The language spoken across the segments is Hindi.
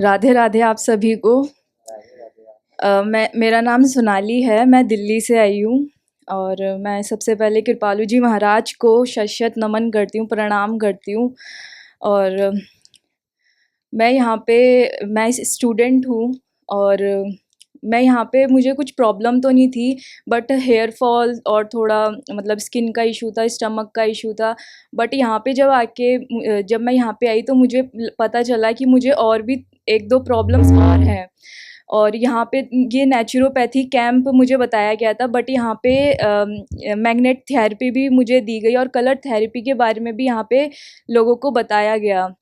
राधे राधे आप सभी को। मेरा नाम सोनाली है, मैं दिल्ली से आई हूँ। और मैं सबसे पहले कृपालु जी महाराज को शत नमन करती हूँ, प्रणाम करती हूँ। और मैं यहाँ पे मैं स्टूडेंट हूँ। और मैं यहाँ पे मुझे कुछ प्रॉब्लम तो नहीं थी, बट हेयर फॉल और थोड़ा मतलब स्किन का इशू था, स्टमक का इशू था। बट यहाँ पे जब मैं यहाँ पे आई तो मुझे पता चला कि मुझे और भी एक दो प्रॉब्लम्स और हैं। और यहाँ पे ये नेचुरोपैथी कैंप मुझे बताया गया था, बट यहाँ पे मैग्नेट थेरेपी भी मुझे दी गई और कलर थेरेपी के बारे में भी यहाँ पे लोगों को बताया गया।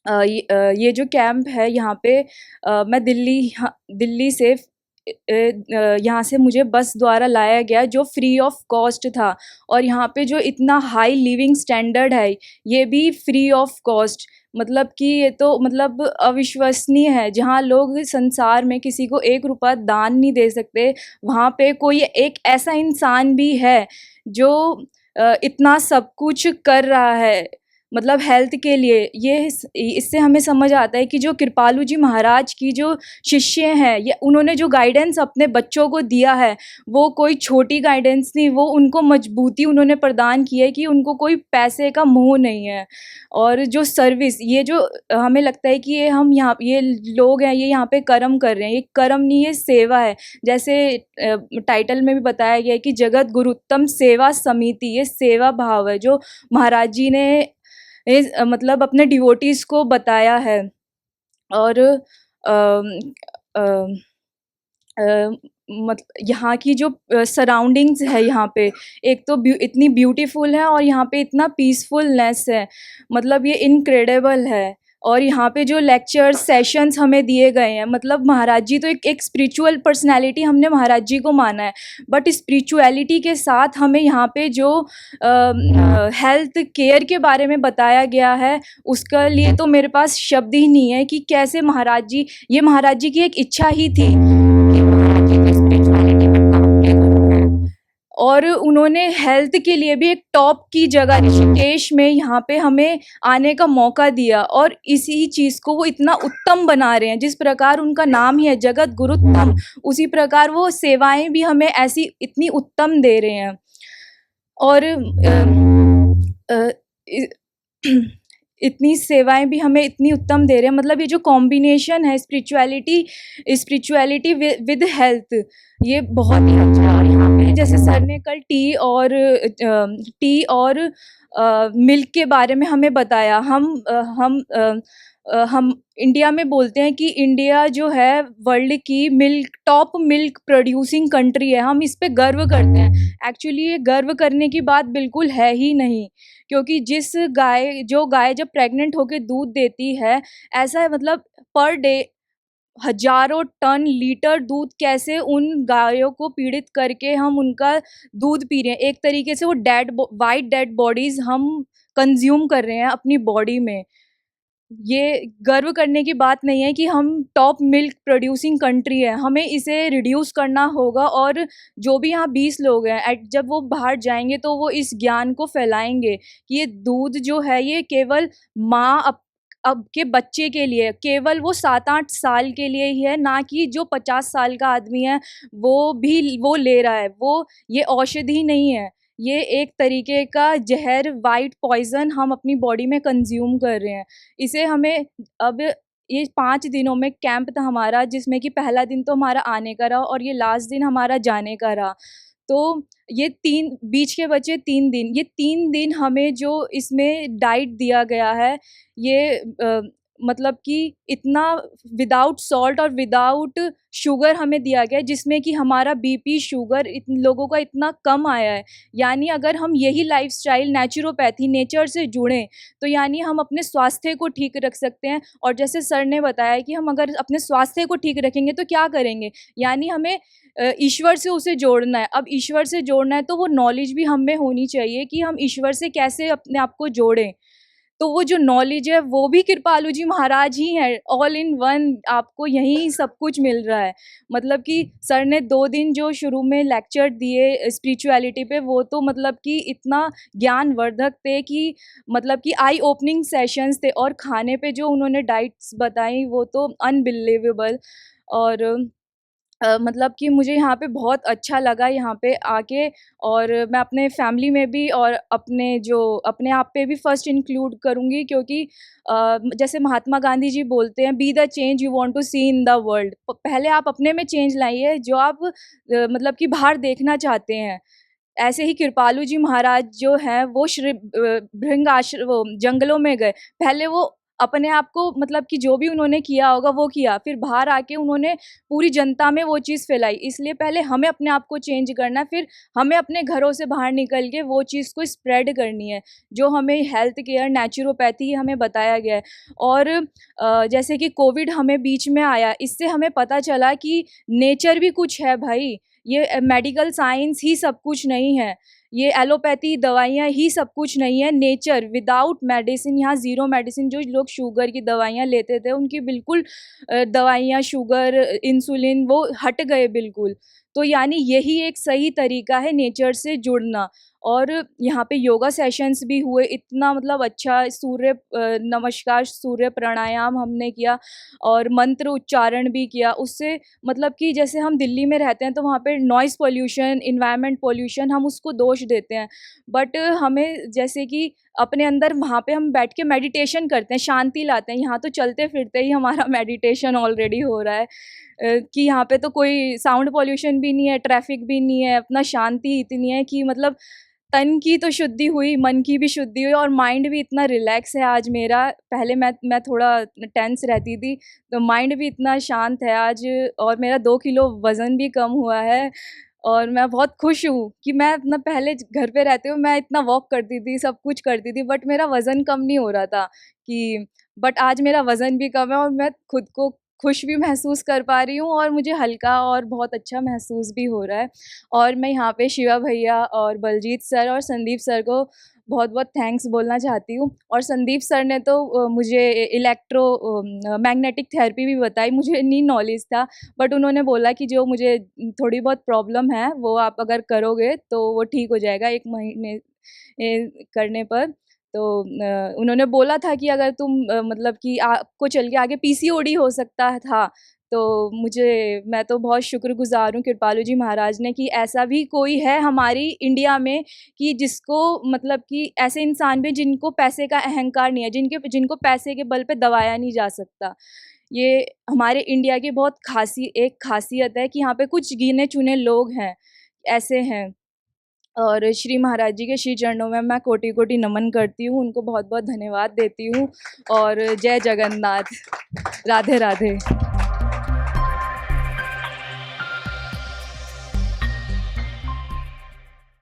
ये जो कैंप है यहाँ पे मैं दिल्ली से यहाँ से मुझे बस द्वारा लाया गया, जो फ्री ऑफ कॉस्ट था। और यहाँ पे जो इतना हाई लिविंग स्टैंडर्ड है, ये भी फ्री ऑफ कॉस्ट। मतलब कि ये तो मतलब अविश्वसनीय है। जहाँ लोग संसार में किसी को 1 रुपया दान नहीं दे सकते, वहाँ पे कोई एक ऐसा इंसान भी है जो इतना सब कुछ कर रहा है, मतलब हेल्थ के लिए। ये इससे हमें समझ आता है कि जो कृपालु जी महाराज की जो शिष्य हैं, ये उन्होंने जो गाइडेंस अपने बच्चों को दिया है, वो कोई छोटी गाइडेंस नहीं, वो उनको मजबूती उन्होंने प्रदान की है कि उनको कोई पैसे का मोह नहीं है। और जो सर्विस, ये जो हमें लगता है कि ये लोग हैं, ये यहाँ पे कर्म कर रहे हैं, ये कर्म नहीं, ये सेवा है। जैसे टाइटल में भी बताया गया है कि जगत गुरुत्तम सेवा समिति, ये सेवा भाव है जो महाराज जी ने मतलब अपने डिवोटीज़ को बताया है। और अम, अ, अ, मत यहाँ की जो सराउंडिंग्स है यहाँ पे, एक तो इतनी ब्यूटीफुल है और यहाँ पे इतना पीसफुलनेस है, मतलब ये इनक्रेडिबल है। और यहाँ पे जो लेक्चर सेशंस हमें दिए गए हैं, मतलब महाराज जी तो एक स्पिरिचुअल पर्सनालिटी हमने महाराज जी को माना है, बट स्पिरिचुअलिटी के साथ हमें यहाँ पे जो हेल्थ केयर के बारे में बताया गया है, उसके लिए तो मेरे पास शब्द ही नहीं है कि कैसे महाराज जी, ये महाराज जी की एक इच्छा ही थी कि महाराज जी को स्पिरिचुअलिटी में काम करना। और उन्होंने हेल्थ के लिए भी एक टॉप की जगह ऋषिकेश में यहाँ पे हमें आने का मौका दिया, और इसी चीज़ को वो इतना उत्तम बना रहे हैं। जिस प्रकार उनका नाम ही है जगत गुरुत्तम, उसी प्रकार वो सेवाएं भी हमें ऐसी इतनी उत्तम दे रहे हैं। और अ, इ इतनी सेवाएँ भी हमें इतनी उत्तम दे रहे हैं, मतलब ये जो कॉम्बिनेशन है स्पिरिचुअलिटी विद हेल्थ, ये बहुत ही अच्छा है। और यहाँ पे जैसे सर ने कल टी और मिल्क के बारे में हमें बताया। हम इंडिया में बोलते हैं कि इंडिया जो है वर्ल्ड की टॉप मिल्क प्रोड्यूसिंग कंट्री है, हम इस पे गर्व करते हैं। एक्चुअली ये गर्व करने की बात बिल्कुल है ही नहीं, क्योंकि जो गाय जब प्रेग्नेंट होकर दूध देती है, ऐसा है मतलब पर डे हजारों टन लीटर दूध कैसे उन गायों को पीड़ित करके हम उनका दूध पी रहे हैं। एक तरीके से वो वाइट डेड बॉडीज हम कंज्यूम कर रहे हैं अपनी बॉडी में। ये गर्व करने की बात नहीं है कि हम टॉप मिल्क प्रोड्यूसिंग कंट्री है, हमें इसे रिड्यूस करना होगा। और जो भी यहाँ 20 लोग हैं, जब वो बाहर जाएंगे तो वो इस ज्ञान को फैलाएंगे कि ये दूध जो है ये केवल माँ अब के बच्चे के लिए, केवल वो 7-8 साल के लिए ही है, ना कि जो 50 साल का आदमी है वो ले रहा है। ये औषधि नहीं है, ये एक तरीके का जहर, वाइट पॉइज़न हम अपनी बॉडी में कंज़्यूम कर रहे हैं। इसे हमें अब ये 5 दिनों में कैंप था हमारा, जिसमें कि पहला दिन तो हमारा आने का रहा और ये लास्ट दिन हमारा जाने का रहा। तो ये 3 बीच के बचे 3 दिन, ये 3 दिन हमें जो इसमें डाइट दिया गया है, ये मतलब कि इतना विदाउट सॉल्ट और विदाउट शुगर हमें दिया गया है, जिसमें कि हमारा बीपी, शुगर लोगों का इतना कम आया है। यानी अगर हम यही लाइफ़स्टाइल नेचुरोपैथी, नेचर से जुड़ें, तो यानी हम अपने स्वास्थ्य को ठीक रख सकते हैं। और जैसे सर ने बताया कि हम अगर अपने स्वास्थ्य को ठीक रखेंगे तो क्या करेंगे? यानी हमें ईश्वर से उसे जोड़ना है। अब ईश्वर से जोड़ना है तो वो नॉलेज भी हम में होनी चाहिए कि हम ईश्वर से कैसे अपने आप को जोड़ें। तो वो जो नॉलेज है वो भी कृपालु जी महाराज ही हैं, ऑल इन वन आपको यहीं सब कुछ मिल रहा है। मतलब कि सर ने 2 दिन जो शुरू में लेक्चर दिए स्पिरिचुअलिटी पे, वो तो मतलब कि इतना ज्ञानवर्धक थे कि मतलब कि आई ओपनिंग सेशंस थे, और खाने पे जो उन्होंने डाइट्स बताई वो तो अनबिलीवेबल। और मतलब कि मुझे यहाँ पे बहुत अच्छा लगा यहाँ पे आके, और मैं अपने फैमिली में भी और अपने आप पे भी फर्स्ट इंक्लूड करूँगी, क्योंकि जैसे महात्मा गांधी जी बोलते हैं, be the change you want to see in the world. पहले आप अपने में चेंज लाइए जो आप मतलब कि बाहर देखना चाहते हैं। ऐसे ही कृपालु जी महाराज जो हैं वो भृंग वो जंगलों में गए। पहले वो अपने आप को मतलब कि जो भी उन्होंने किया होगा वो किया, फिर बाहर आके उन्होंने पूरी जनता में वो चीज़ फैलाई। इसलिए पहले हमें अपने आप को चेंज करना है, फिर हमें अपने घरों से बाहर निकल के वो चीज़ को स्प्रेड करनी है, जो हमें हेल्थ केयर, नेचुरोपैथी हमें बताया गया है। और जैसे कि कोविड हमें बीच में आया, इससे हमें पता चला कि नेचर भी कुछ है भाई। ये मेडिकल साइंस ही सब कुछ नहीं है, ये एलोपैथी दवाइयाँ ही सब कुछ नहीं है। नेचर विदाउट मेडिसिन, यहाँ ज़ीरो मेडिसिन। जो लोग शुगर की दवाइयाँ लेते थे उनकी बिल्कुल दवाइयाँ, शुगर, इंसुलिन वो हट गए बिल्कुल। तो यानी यही एक सही तरीका है नेचर से जुड़ना। और यहाँ पे योगा सेशंस भी हुए, इतना मतलब अच्छा। सूर्य नमस्कार, सूर्य प्राणायाम हमने किया, और मंत्र उच्चारण भी किया। उससे मतलब कि जैसे हम दिल्ली में रहते हैं तो वहाँ पे नॉइज़ पॉल्यूशन, एनवायरनमेंट पॉल्यूशन, हम उसको दोष देते हैं। बट हमें जैसे कि अपने अंदर वहाँ पे हम बैठ के मेडिटेशन करते हैं, शांति लाते हैं। यहाँ तो चलते-फिरते ही हमारा मेडिटेशन ऑलरेडी हो रहा है। कि यहाँ पे तो कोई साउंड पॉल्यूशन भी नहीं है, ट्रैफ़िक भी नहीं है, अपना शांति इतनी है कि मतलब तन की तो शुद्धि हुई, मन की भी शुद्धि हुई, और माइंड भी इतना रिलैक्स है आज मेरा। पहले मैं थोड़ा टेंस रहती थी, तो माइंड भी इतना शांत है आज, और मेरा 2 किलो वज़न भी कम हुआ है। और मैं बहुत खुश हूँ कि मैं अपना पहले घर पे रहते हुए मैं इतना वॉक करती थी, सब कुछ करती थी, बट मेरा वज़न कम नहीं हो रहा था कि बट आज मेरा वज़न भी कम है, और मैं खुद को खुश भी महसूस कर पा रही हूँ, और मुझे हल्का और बहुत अच्छा महसूस भी हो रहा है। और मैं यहाँ पे शिवा भैया और बलजीत सर और संदीप सर को बहुत-बहुत थैंक्स बोलना चाहती हूँ। और संदीप सर ने तो मुझे मैग्नेटिक थेरेपी भी बताई, मुझे नहीं नॉलेज था, बट उन्होंने बोला कि जो मुझे थोड़ी बहुत प्रॉब्लम है वो आप अगर करोगे तो वो ठीक हो जाएगा 1 महीने करने पर। तो उन्होंने बोला था कि अगर तुम मतलब कि आपको चल के आगे पीसीओडी हो सकता था। तो मैं तो बहुत शुक्रगुज़ार हूँ कृपालु जी महाराज ने, कि ऐसा भी कोई है हमारी इंडिया में कि जिसको मतलब कि ऐसे इंसान भी जिनको पैसे का अहंकार नहीं है, जिनको पैसे के बल पे दबाया नहीं जा सकता। ये हमारे इंडिया की बहुत एक ख़ासियत है कि यहाँ पे कुछ गिने-चुने लोग हैं, ऐसे हैं। और श्री महाराज जी के श्री चरणों में मैं कोटि-कोटि नमन करती हूँ, उनको बहुत-बहुत धन्यवाद देती हूँ, और जय जगन्नाथ। राधे, राधे।